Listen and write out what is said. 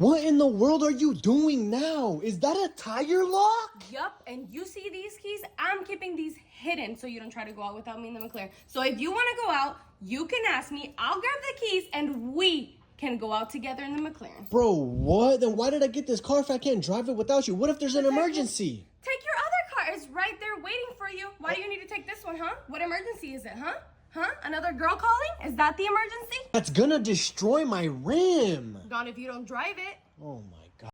What in the world are you doing now? Is that a tire lock? Yup, and you see these keys? I'm keeping these hidden so you don't try to go out without me in the McLaren. So if you want to go out, you can ask me. I'll grab the keys and we can go out together in the McLaren. Bro, what? Then why did I get this car if I can't drive it without you? What if there's an emergency? Take your other car. It's right there waiting for you. Why do you need to take this one, huh? What emergency is it, huh? Huh? Another girl calling? Is that the emergency? That's gonna destroy my rim. Not if you don't drive it. Oh my.